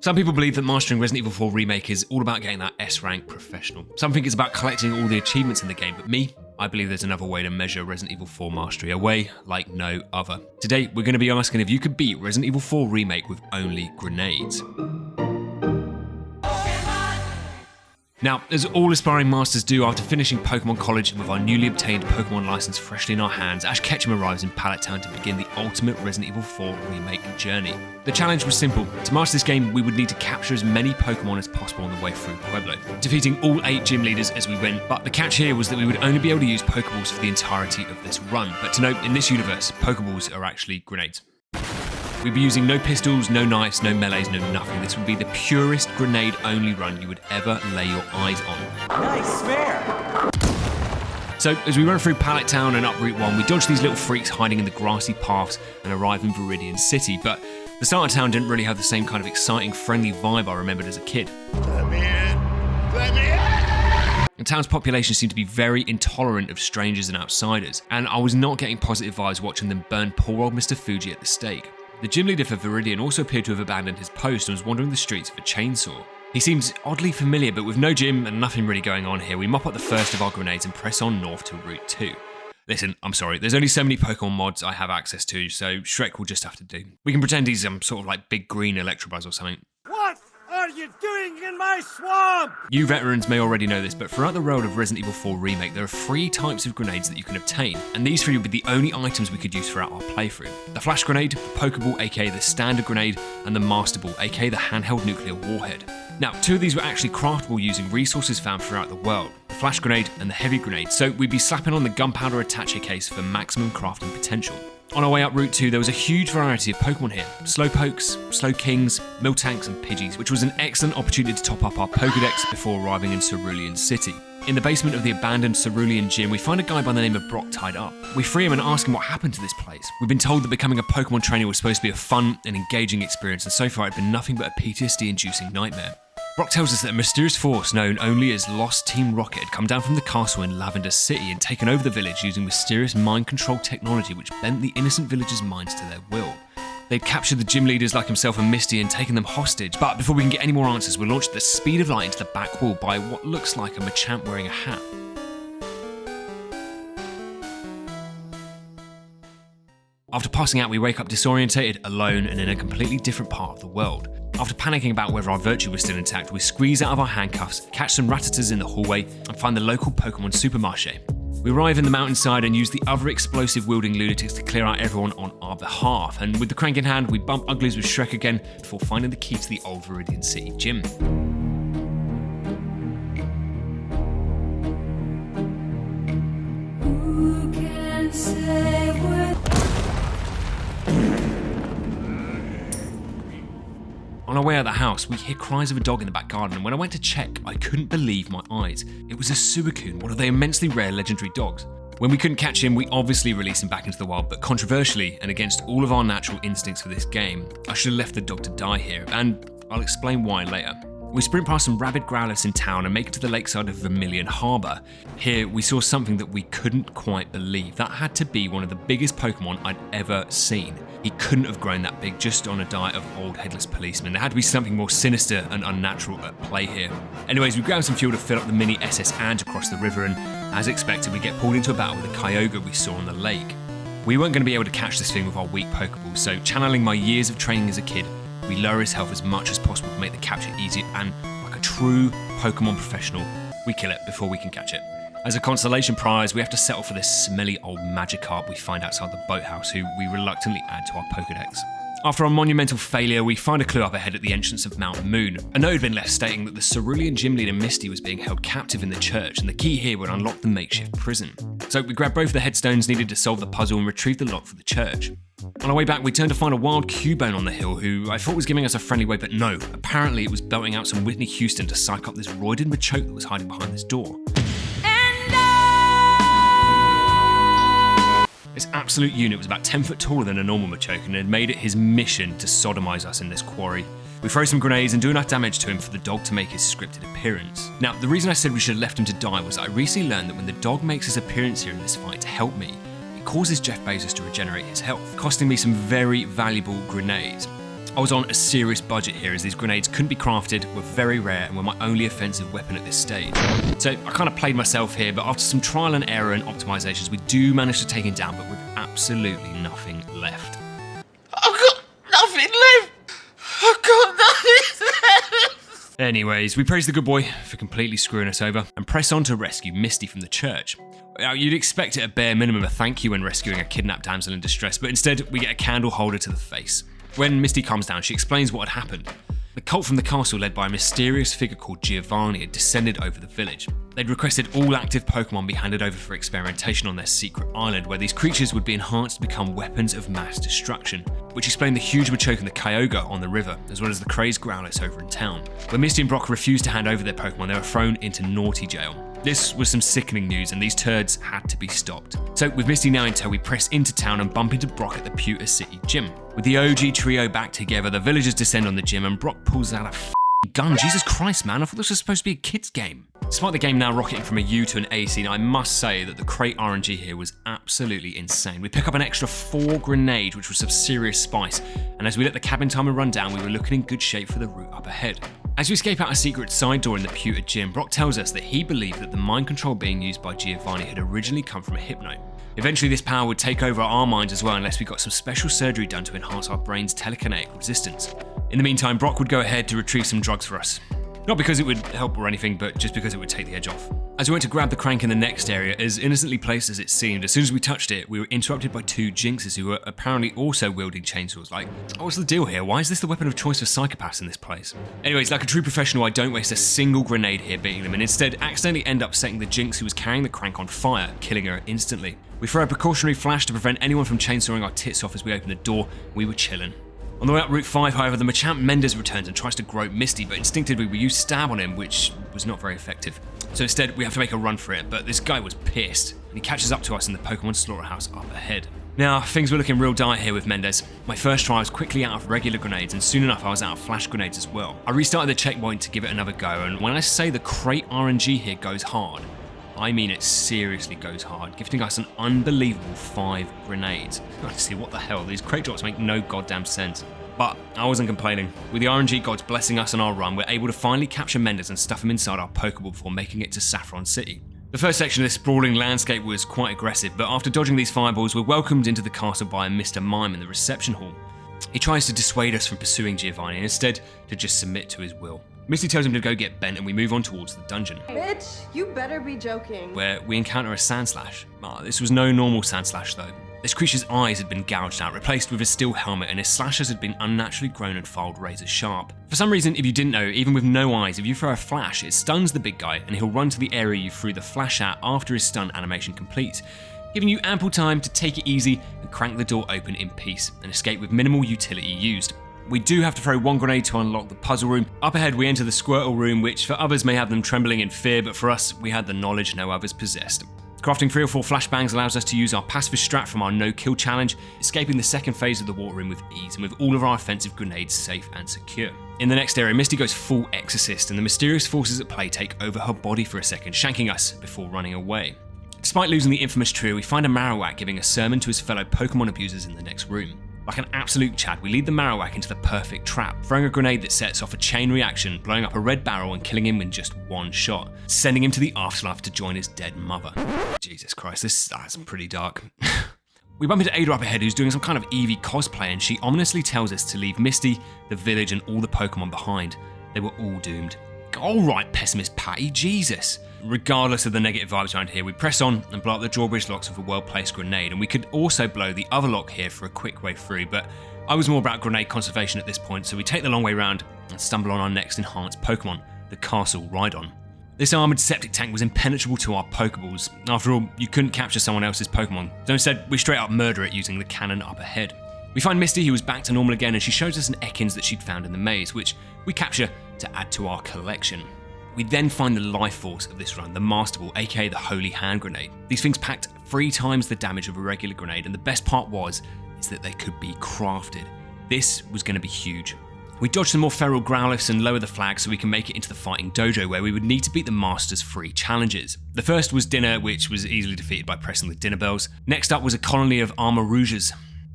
Some people believe that mastering Resident Evil 4 Remake is all about getting that S-rank professional. Some think it's about collecting all the achievements in the game, but me, I believe there's another way to measure Resident Evil 4 mastery, a way like no other. Today, we're going to be asking if you could beat Resident Evil 4 Remake with only grenades. Now, as all aspiring masters do after finishing Pokemon College and with our newly obtained Pokemon license freshly in our hands, Ash Ketchum arrives in Pallet Town to begin the ultimate Resident Evil 4 Remake journey. The challenge was simple. To master this game, we would need to capture as many Pokemon as possible on the way through Pueblo, defeating all 8 gym leaders as we went, but the catch here was that we would only be able to use Pokeballs for the entirety of this run. But to note, in this universe, Pokeballs are actually grenades. We'd be using no pistols, no knives, no melees, no nothing. This would be the purest grenade-only run you would ever lay your eyes on. Nice spare! So, as we run through Pallet Town and up Route 1, we dodge these little freaks hiding in the grassy paths and arrive in Viridian City, but the start of town didn't really have the same kind of exciting, friendly vibe I remembered as a kid. Let me in! Let me in! The town's population seemed to be very intolerant of strangers and outsiders, and I was not getting positive vibes watching them burn poor old Mr. Fuji at the stake. The gym leader for Viridian also appeared to have abandoned his post and was wandering the streets with a chainsaw. He seems oddly familiar, but with no gym and nothing really going on here, we mop up the first of our grenades and press on north to Route 2. Listen, I'm sorry, there's only so many Pokemon mods I have access to, so Shrek will just have to do. We can pretend he's sort of like big green Electabuzz or something. What are you doing in my swamp? You veterans may already know this, but throughout the world of Resident Evil 4 Remake, there are 3 types of grenades that you can obtain, and these 3 would be the only items we could use throughout our playthrough. The flash grenade, the Pokeball, aka the standard grenade, and the Master Ball, aka the handheld nuclear warhead. Now, 2 of these were actually craftable using resources found throughout the world, the flash grenade and the heavy grenade, so we'd be slapping on the gunpowder attaché case for maximum crafting potential. On our way up Route 2, there was a huge variety of Pokemon here. Slowpokes, Slowkings, Miltanks and Pidgeys, which was an excellent opportunity to top up our Pokedex before arriving in Cerulean City. In the basement of the abandoned Cerulean gym, we find a guy by the name of Brock tied up. We free him and ask him what happened to this place. We've been told that becoming a Pokemon trainer was supposed to be a fun and engaging experience, and so far it's been nothing but a PTSD-inducing nightmare. Brock tells us that a mysterious force known only as Lost Team Rocket had come down from the castle in Lavender City and taken over the village using mysterious mind control technology which bent the innocent villagers' minds to their will. They'd captured the gym leaders like himself and Misty and taken them hostage, but before we can get any more answers, we're launched at the speed of light into the back wall by what looks like a Machamp wearing a hat. After passing out, we wake up disorientated, alone, and in a completely different part of the world. After panicking about whether our virtue was still intact, we squeeze out of our handcuffs, catch some Rattatas in the hallway, and find the local Pokemon supermarché. We arrive in the mountainside and use the other explosive-wielding lunatics to clear out everyone on our behalf, and with the crank in hand, we bump uglies with Shrek again before finding the key to the old Viridian City gym. Who can say what? On our way out of the house, we hear cries of a dog in the back garden, and when I went to check, I couldn't believe my eyes. It was a Suicune, one of the immensely rare legendary dogs. When we couldn't catch him, we obviously released him back into the wild, but controversially, and against all of our natural instincts for this game, I should have left the dog to die here, and I'll explain why later. We sprint past some rabid growlers in town and make it to the lakeside of Vermilion Harbour. Here, we saw something that we couldn't quite believe. That had to be one of the biggest Pokemon I'd ever seen. He couldn't have grown that big just on a diet of old headless policemen. There had to be something more sinister and unnatural at play here. Anyways, we grabbed some fuel to fill up the mini SS Ant across the river, and as expected, we get pulled into a battle with a Kyogre we saw on the lake. We weren't going to be able to catch this thing with our weak Pokeballs, so channeling my years of training as a kid, we lower his health as much as possible to make the capture easier, and like a true Pokemon professional, we kill it before we can catch it. As a consolation prize, we have to settle for this smelly old Magikarp we find outside the boathouse, who we reluctantly add to our Pokedex. After our monumental failure, we find a clue up ahead at the entrance of Mount Moon. A note had been left stating that the Cerulean gym leader Misty was being held captive in the church, and the key here would unlock the makeshift prison. So we grab both the headstones needed to solve the puzzle and retrieve the lock for the church. On our way back, we turned to find a wild Cubone on the hill who I thought was giving us a friendly wave, but no, apparently it was belting out some Whitney Houston to psych up this roided Machoke that was hiding behind this door. This absolute unit was about 10 foot taller than a normal Machoke and had made it his mission to sodomize us in this quarry. We throw some grenades and do enough damage to him for the dog to make his scripted appearance. Now, the reason I said we should have left him to die was that I recently learned that when the dog makes his appearance here in this fight to help me, it causes Jeff Bezos to regenerate his health, costing me some very valuable grenades. I was on a serious budget here as these grenades couldn't be crafted, were very rare, and were my only offensive weapon at this stage. So I kind of played myself here, but after some trial and error and optimizations, we do manage to take him down, but with absolutely nothing left. I've got nothing left. I've got nothing left. Anyways, we praise the good boy for completely screwing us over and press on to rescue Misty from the church. Now, you'd expect at a bare minimum a thank you when rescuing a kidnapped damsel in distress, but instead we get a candle holder to the face. When Misty comes down, she explains what had happened. The cult from the castle, led by a mysterious figure called Giovanni, had descended over the village. They'd requested all active Pokemon be handed over for experimentation on their secret island, where these creatures would be enhanced to become weapons of mass destruction, which explained the huge Machoke and the Kyogre on the river, as well as the crazed Growlithe over in town. When Misty and Brock refused to hand over their Pokemon, they were thrown into naughty jail. This was some sickening news, and these turds had to be stopped. So with Misty now in tow, we press into town and bump into Brock at the Pewter City gym. With the OG trio back together, the villagers descend on the gym and Brock pulls out a gun. Jesus Christ, man, I thought this was supposed to be a kid's game. Despite the game now rocketing from a U to an AC, I must say that the crate RNG here was absolutely insane. We pick up an extra 4 grenades, which was of serious spice, and as we let the cabin timer run down, we were looking in good shape for the route up ahead. As we escape out a secret side door in the Pewter gym, Brock tells us that he believed that the mind control being used by Giovanni had originally come from a Hypno. Eventually this power would take over our minds as well unless we got some special surgery done to enhance our brain's telekinetic resistance. In the meantime, Brock would go ahead to retrieve some drugs for us. Not because it would help or anything, but just because it would take the edge off. As we went to grab the crank in the next area, as innocently placed as it seemed, as soon as we touched it, we were interrupted by 2 Jinxes who were apparently also wielding chainsaws. Like, what's the deal here? Why is this the weapon of choice for psychopaths in this place? Anyways, like a true professional, I don't waste a single grenade here beating them, and instead accidentally end up setting the Jinx who was carrying the crank on fire, killing her instantly. We throw a precautionary flash to prevent anyone from chainsawing our tits off as we open the door. We were chilling. On the way up Route 5, however, the Machamp Mendez returns and tries to grope Misty, but instinctively we use Stab on him, which was not very effective. So instead, we have to make a run for it, but this guy was pissed, and he catches up to us in the Pokemon slaughterhouse up ahead. Now, things were looking real dire here with Mendez. My first try was quickly out of regular grenades, and soon enough I was out of flash grenades as well. I restarted the checkpoint to give it another go, and when I say the crate RNG here goes hard, I mean it seriously goes hard, gifting us an unbelievable 5 grenades. Honestly, what the hell? These crate drops make no goddamn sense. But I wasn't complaining. With the RNG gods blessing us on our run, we're able to finally capture Mendez and stuff him inside our Pokeball before making it to Saffron City. The first section of this sprawling landscape was quite aggressive, but after dodging these fireballs, we're welcomed into the castle by Mr. Mime in the reception hall. He tries to dissuade us from pursuing Giovanni and instead to just submit to his will. Misty tells him to go get bent and we move on towards the dungeon. Bitch, you better be joking. Where we encounter a Sandslash. This was no normal Sandslash though. This creature's eyes had been gouged out, replaced with a steel helmet, and his slashes had been unnaturally grown and filed razor sharp. For some reason, if you didn't know, even with no eyes, if you throw a flash, it stuns the big guy and he'll run to the area you threw the flash at after his stun animation completes, giving you ample time to take it easy and crank the door open in peace and escape with minimal utility used. We do have to throw 1 grenade to unlock the puzzle room. Up ahead we enter the Squirtle room, which for others may have them trembling in fear, but for us, we had the knowledge no others possessed. Crafting 3 or 4 flashbangs allows us to use our pacifist strat from our no-kill challenge, escaping the second phase of the water room with ease, and with all of our offensive grenades safe and secure. In the next area, Misty goes full Exorcist, and the mysterious forces at play take over her body for a second, shanking us before running away. Despite losing the infamous trio, we find a Marowak giving a sermon to his fellow Pokemon abusers in the next room. Like an absolute Chad, we lead the Marowak into the perfect trap, throwing a grenade that sets off a chain reaction, blowing up a red barrel and killing him in just 1 shot, sending him to the afterlife to join his dead mother. Jesus Christ, that's pretty dark. We bump into Ada up ahead, who's doing some kind of Eevee cosplay, and she ominously tells us to leave Misty, the village, and all the Pokemon behind. They were all doomed. Alright, pessimist Patty, Jesus. Regardless of the negative vibes around here, we press on and blow up the drawbridge locks with a well-placed grenade, and we could also blow the other lock here for a quick way through, but I was more about grenade conservation at this point, so we take the long way round and stumble on our next enhanced Pokemon, the Castle Rhydon. This armoured septic tank was impenetrable to our Pokeballs. After all, you couldn't capture someone else's Pokemon, so instead we straight up murder it using the cannon up ahead. We find Misty, who was back to normal again, and she shows us an Ekans that she'd found in the maze, which we capture to add to our collection. We then find the life force of this run, the Master Ball, aka the Holy Hand Grenade. These things packed 3 times the damage of a regular grenade, and the best part is that they could be crafted. This was going to be huge. We dodge some more feral Growliths and lower the flag so we can make it into the fighting dojo, where we would need to beat the Master's 3 challenges. The first was Dinner, which was easily defeated by pressing the dinner bells. Next up was a colony of Armor Rouges.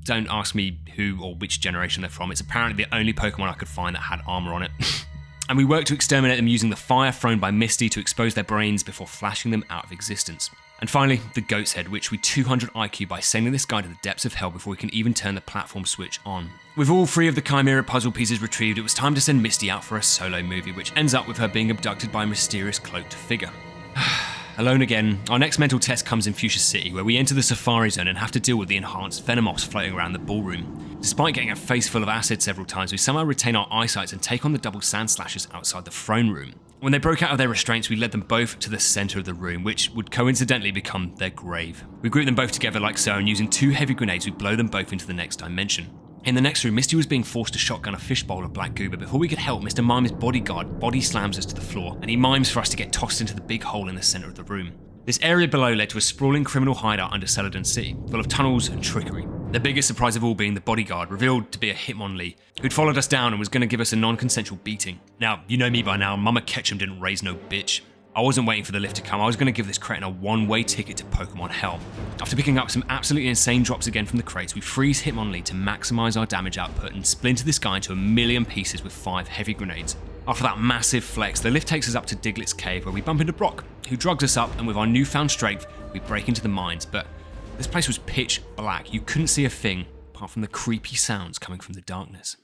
Don't ask me who or which generation they're from. It's apparently the only Pokemon I could find that had armor on it. And we worked to exterminate them using the fire thrown by Misty to expose their brains before flashing them out of existence. And finally, the Goat's Head, which we 200 IQ by sending this guy to the depths of hell before we can even turn the platform switch on. With all 3 of the Chimera Puzzle pieces retrieved, it was time to send Misty out for a solo movie, which ends up with her being abducted by a mysterious cloaked figure. Alone again, our next mental test comes in Fuchsia City, where we enter the Safari Zone and have to deal with the enhanced Venomoths floating around the ballroom. Despite getting a face full of acid several times, we somehow retain our eyesight and take on the double sand slashers outside the throne room. When they broke out of their restraints, we led them both to the centre of the room, which would coincidentally become their grave. We grouped them both together like so, and using 2 heavy grenades, we blow them both into the next dimension. In the next room, Misty was being forced to shotgun a fishbowl of black goo, but before we could help, Mr. Mime's bodyguard body slams us to the floor, and he mimes for us to get tossed into the big hole in the centre of the room. This area below led to a sprawling criminal hideout under Celadon City, full of tunnels and trickery. The biggest surprise of all being the bodyguard, revealed to be a Hitmonlee, who'd followed us down and was going to give us a non-consensual beating. Now, you know me by now, Mama Ketchum didn't raise no bitch. I wasn't waiting for the lift to come, I was going to give this cretin a one-way ticket to Pokemon Hell. After picking up some absolutely insane drops again from the crates, we freeze Hitmonlee to maximise our damage output and splinter this guy into a million pieces with 5 heavy grenades. After that massive flex, the lift takes us up to Diglett's cave, where we bump into Brock, who drugs us up, and with our newfound strength, we break into the mines. But this place was pitch black. You couldn't see a thing, apart from the creepy sounds coming from the darkness.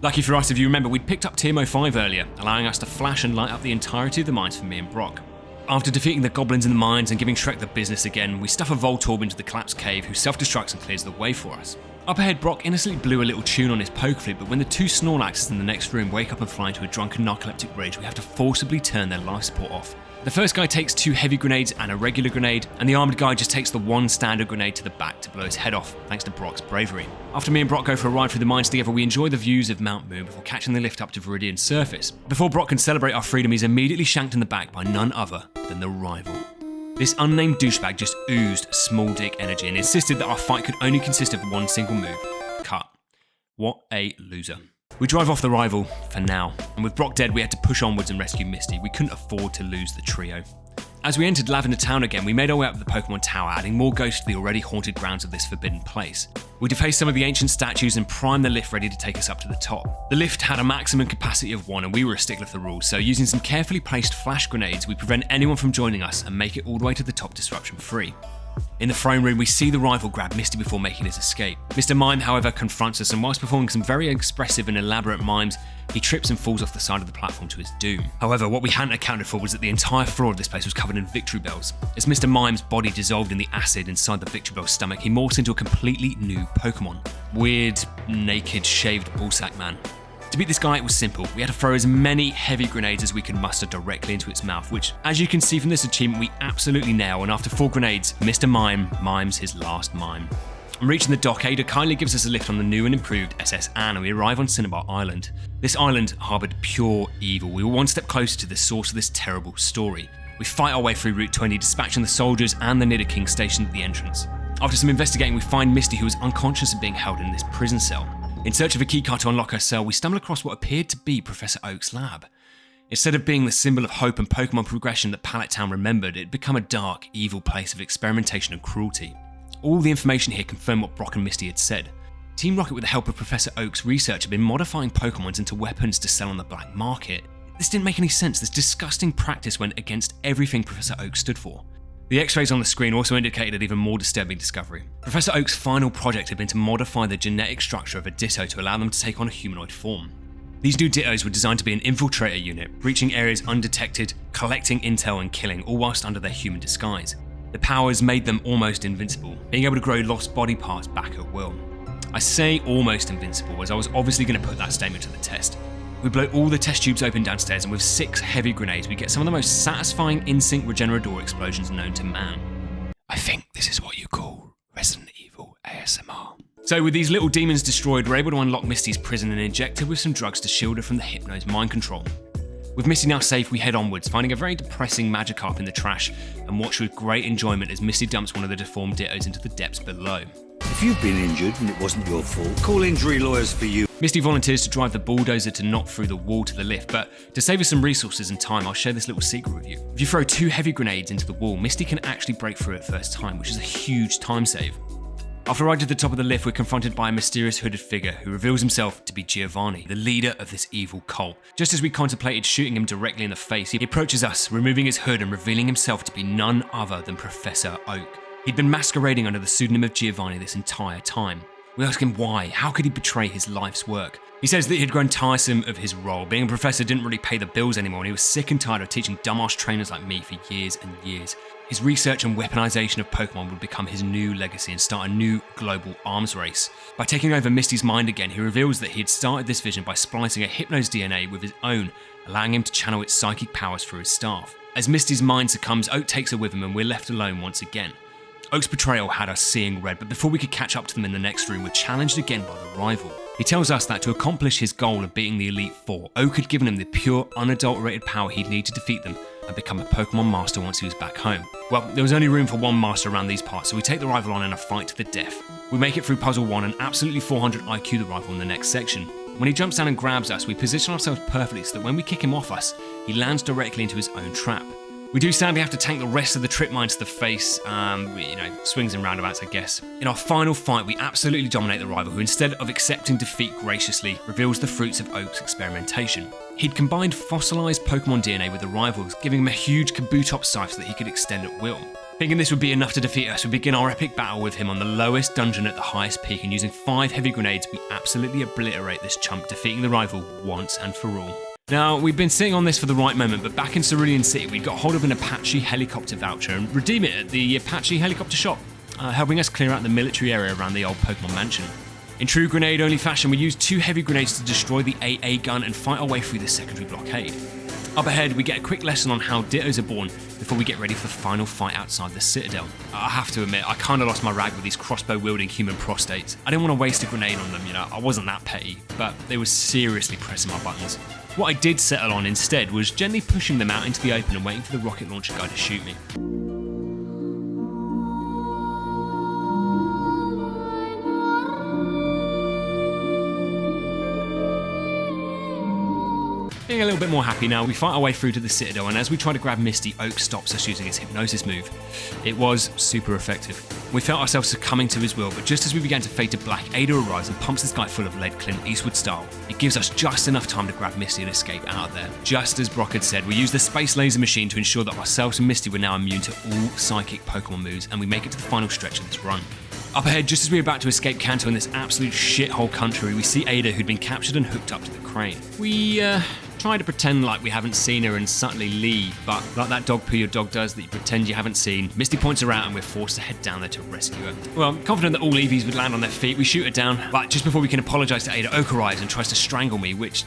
Lucky for us, if you remember, we'd picked up TMO5 earlier, allowing us to flash and light up the entirety of the mines for me and Brock. After defeating the goblins in the mines and giving Shrek the business again, we stuff a Voltorb into the collapsed cave, who self-destructs and clears the way for us. Up ahead, Brock innocently blew a little tune on his poke flute, but when the 2 Snorlaxes in the next room wake up and fly into a drunken narcoleptic rage, we have to forcibly turn their life support off. The first guy takes 2 heavy grenades and a regular grenade, and the armoured guy just takes the 1 standard grenade to the back to blow his head off, thanks to Brock's bravery. After me and Brock go for a ride through the mines together, we enjoy the views of Mount Moon before catching the lift up to Viridian's surface. Before Brock can celebrate our freedom, he's immediately shanked in the back by none other than the rival. This unnamed douchebag just oozed small dick energy and insisted that our fight could only consist of 1 single move. Cut. What a loser. We drive off the rival, for now, and with Brock dead we had to push onwards and rescue Misty. We couldn't afford to lose the trio. As we entered Lavender Town again, we made our way up to the Pokemon Tower, adding more ghosts to the already haunted grounds of this forbidden place. We defaced some of the ancient statues and primed the lift ready to take us up to the top. The lift had a maximum capacity of 1 and we were a stickler for the rules, so using some carefully placed flash grenades, we prevent anyone from joining us and make it all the way to the top disruption free. In the throne room, we see the rival grab Misty before making his escape. Mr. Mime, however, confronts us, and whilst performing some very expressive and elaborate mimes, he trips and falls off the side of the platform to his doom. However, what we hadn't accounted for was that the entire floor of this place was covered in victory bells. As Mr. Mime's body dissolved in the acid inside the victory bell's stomach, he morphs into a completely new Pokemon. Weird, naked, shaved ballsack man. To beat this guy, it was simple. We had to throw as many heavy grenades as we could muster directly into its mouth, which, as you can see from this achievement, we absolutely nail, and after 4 grenades, Mr. Mime mimes his last mime. On reaching the dock, Ada kindly gives us a lift on the new and improved SS Anne, and we arrive on Cinnabar Island. This island harboured pure evil. We were 1 step closer to the source of this terrible story. We fight our way through Route 20, dispatching the soldiers and the Nidoking stationed at the entrance. After some investigating, we find Misty, who is unconscious and being held in this prison cell. In search of a keycard to unlock her cell, we stumble across what appeared to be Professor Oak's lab. Instead of being the symbol of hope and Pokemon progression that Pallet Town remembered, it had become a dark, evil place of experimentation and cruelty. All the information here confirmed what Brock and Misty had said. Team Rocket, with the help of Professor Oak's research, had been modifying Pokemons into weapons to sell on the black market. This didn't make any sense. This disgusting practice went against everything Professor Oak stood for. The x-rays on the screen also indicated an even more disturbing discovery. Professor Oak's final project had been to modify the genetic structure of a Ditto to allow them to take on a humanoid form. These new Dittos were designed to be an infiltrator unit, breaching areas undetected, collecting intel and killing, all whilst under their human disguise. The powers made them almost invincible, being able to grow lost body parts back at will. I say almost invincible, as I was obviously going to put that statement to the test. We blow all the test tubes open downstairs, and with 6 heavy grenades, we get some of the most satisfying in-sync Regenerador explosions known to man. I think this is what you call Resident Evil ASMR. So with these little demons destroyed, we're able to unlock Misty's prison and inject her with some drugs to shield her from the Hypno's mind control. With Misty now safe, we head onwards, finding a very depressing Magikarp in the trash, and watch with great enjoyment as Misty dumps one of the deformed Dittos into the depths below. If you've been injured and it wasn't your fault, call injury lawyers for you. Misty volunteers to drive the bulldozer to knock through the wall to the lift, but to save us some resources and time, I'll share this little secret with you. If you throw 2 heavy grenades into the wall, Misty can actually break through it first time, which is a huge time save. After arriving at the top of the lift, we're confronted by a mysterious hooded figure who reveals himself to be Giovanni, the leader of this evil cult. Just as we contemplated shooting him directly in the face, he approaches us, removing his hood and revealing himself to be none other than Professor Oak. He'd been masquerading under the pseudonym of Giovanni this entire time. We ask him why. How could he betray his life's work? He says that he'd grown tiresome of his role. Being a professor didn't really pay the bills anymore, and he was sick and tired of teaching dumbass trainers like me for years and years. His research and weaponization of Pokemon would become his new legacy and start a new global arms race. By taking over Misty's mind again, he reveals that he had started this vision by splicing a Hypno's DNA with his own, allowing him to channel its psychic powers through his staff. As Misty's mind succumbs, Oak takes her with him and we're left alone once again. Oak's betrayal had us seeing red, but before we could catch up to them in the next room, we're challenged again by the rival. He tells us that to accomplish his goal of beating the Elite Four, Oak had given him the pure, unadulterated power he'd need to defeat them and become a Pokemon Master once he was back home. Well, there was only room for one Master around these parts, so we take the rival on in a fight to the death. We make it through Puzzle 1 and absolutely 400 IQ the rival in the next section. When he jumps down and grabs us, we position ourselves perfectly so that when we kick him off us, he lands directly into his own trap. We do sadly have to tank the rest of the trip mine to the face, swings and roundabouts, I guess. In our final fight, we absolutely dominate the rival, who instead of accepting defeat graciously, reveals the fruits of Oak's experimentation. He'd combined fossilized Pokemon DNA with the rivals, giving him a huge Kabutops scythe so that he could extend at will. Thinking this would be enough to defeat us, we begin our epic battle with him on the lowest dungeon at the highest peak, and using 5 heavy grenades, we absolutely obliterate this chump, defeating the rival once and for all. Now, we've been sitting on this for the right moment, but back in Cerulean City, we got hold of an Apache helicopter voucher and redeem it at the Apache helicopter shop, helping us clear out the military area around the old Pokemon mansion. In true grenade-only fashion, we used 2 heavy grenades to destroy the AA gun and fight our way through the secondary blockade. Up ahead, we get a quick lesson on how Dittos are born before we get ready for the final fight outside the Citadel. I have to admit, I kinda lost my rag with these crossbow-wielding human prostates. I didn't want to waste a grenade on them, I wasn't that petty, but they were seriously pressing my buttons. What I did settle on instead was gently pushing them out into the open and waiting for the rocket launcher guy to shoot me. Being a little bit more happy now, we fight our way through to the Citadel, and as we try to grab Misty, Oak stops us using his hypnosis move. It was super effective. We felt ourselves succumbing to his will, but just as we began to fade to black, Ada arrives and pumps this guy full of lead Clint Eastwood style. It gives us just enough time to grab Misty and escape out of there. Just as Brock had said, we use the space laser machine to ensure that ourselves and Misty were now immune to all psychic Pokemon moves, and we make it to the final stretch of this run. Up ahead, just as we were about to escape Kanto in this absolute shithole country, we see Ada, who'd been captured and hooked up to the crane. We try to pretend like we haven't seen her and subtly leave, but like that dog poo your dog does that you pretend you haven't seen, Misty points her out and we're forced to head down there to rescue her. Well, confident that all Eevees would land on their feet, we shoot her down, but just before we can apologise to Ada, Oak arrives and tries to strangle me, which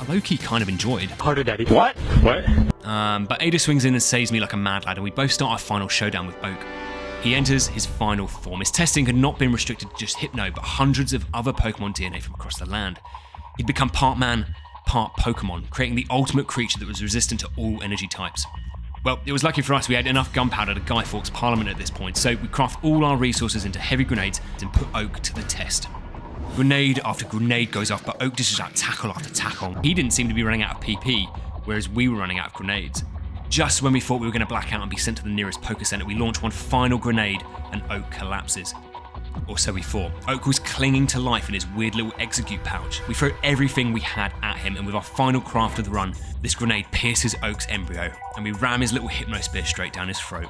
I low-key kind of enjoyed. Harder, Daddy. What? But Ada swings in and saves me like a mad lad, and we both start our final showdown with Oak. He enters his final form. His testing had not been restricted to just Hypno, but hundreds of other Pokemon DNA from across the land. He'd become part man, part Pokemon, creating the ultimate creature that was resistant to all energy types. Well, it was lucky for us we had enough gunpowder to Guy Fawkes Parliament at this point, so we craft all our resources into heavy grenades and put Oak to the test. Grenade after grenade goes off, but Oak dishes out tackle after tackle. He didn't seem to be running out of PP, whereas we were running out of grenades. Just when we thought we were going to black out and be sent to the nearest Poké Center, we launch one final grenade and Oak collapses. Or so we thought. Oak was clinging to life in his weird little execute pouch. We throw everything we had at him, and with our final craft of the run, this grenade pierces Oak's embryo, and we ram his little Hypno Spear straight down his throat.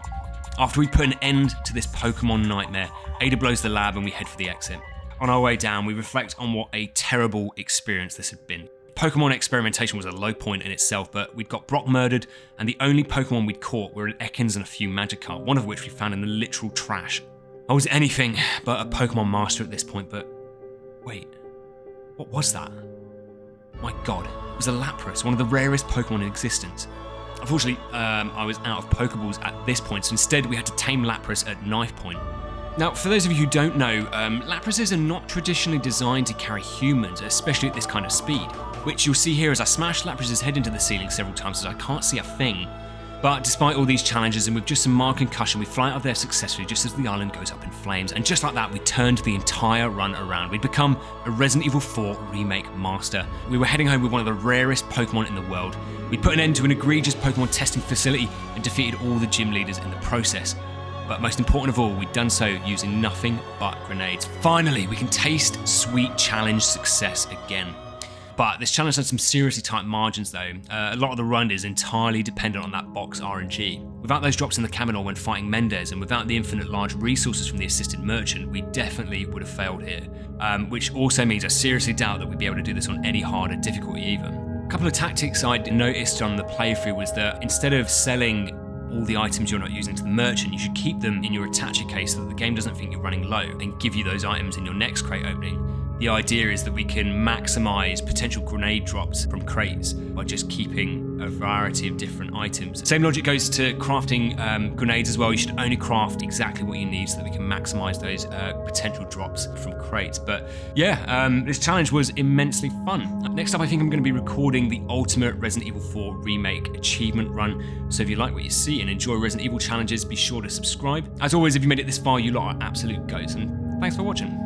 After we put an end to this Pokemon nightmare, Ada blows the lab and we head for the exit. On our way down, we reflect on what a terrible experience this had been. Pokemon experimentation was a low point in itself, but we'd got Brock murdered, and the only Pokemon we'd caught were an Ekans and a few Magikarp, one of which we found in the literal trash. I was anything but a Pokemon master at this point, but wait, what was that? My god, it was a Lapras, one of the rarest Pokemon in existence. Unfortunately, I was out of Pokeballs at this point, so instead we had to tame Lapras at knife point. Now, for those of you who don't know, Laprases are not traditionally designed to carry humans, especially at this kind of speed, which you'll see here as I smash Lapras's head into the ceiling several times as I can't see a thing. But despite all these challenges and with just some mild concussion, we fly out of there successfully just as the island goes up in flames, and just like that we turned the entire run around. We'd become a Resident Evil 4 Remake master. We were heading home with one of the rarest Pokemon in the world. We'd put an end to an egregious Pokemon testing facility and defeated all the gym leaders in the process. but most important of all, we'd done so using nothing but grenades. Finally, we can taste sweet challenge success again. But this challenge had some seriously tight margins though. A lot of the run is entirely dependent on that box RNG. Without those drops in the Caminor when fighting Mendez, and without the infinite large resources from the assistant merchant, we definitely would have failed here. Which also means I seriously doubt that we'd be able to do this on any harder difficulty either. A couple of tactics I'd noticed on the playthrough was that instead of selling all the items you're not using to the merchant, you should keep them in your attacher case so that the game doesn't think you're running low and give you those items in your next crate opening. The idea is that we can maximize potential grenade drops from crates by just keeping a variety of different items. Same logic goes to crafting grenades as well. You should only craft exactly what you need so that we can maximize those potential drops from crates. But yeah, this challenge was immensely fun. Next up, I think I'm going to be recording the ultimate Resident Evil 4 Remake achievement run. So if you like what you see and enjoy Resident Evil challenges, be sure to subscribe. As always, if you made it this far, you lot are absolute goats, and thanks for watching.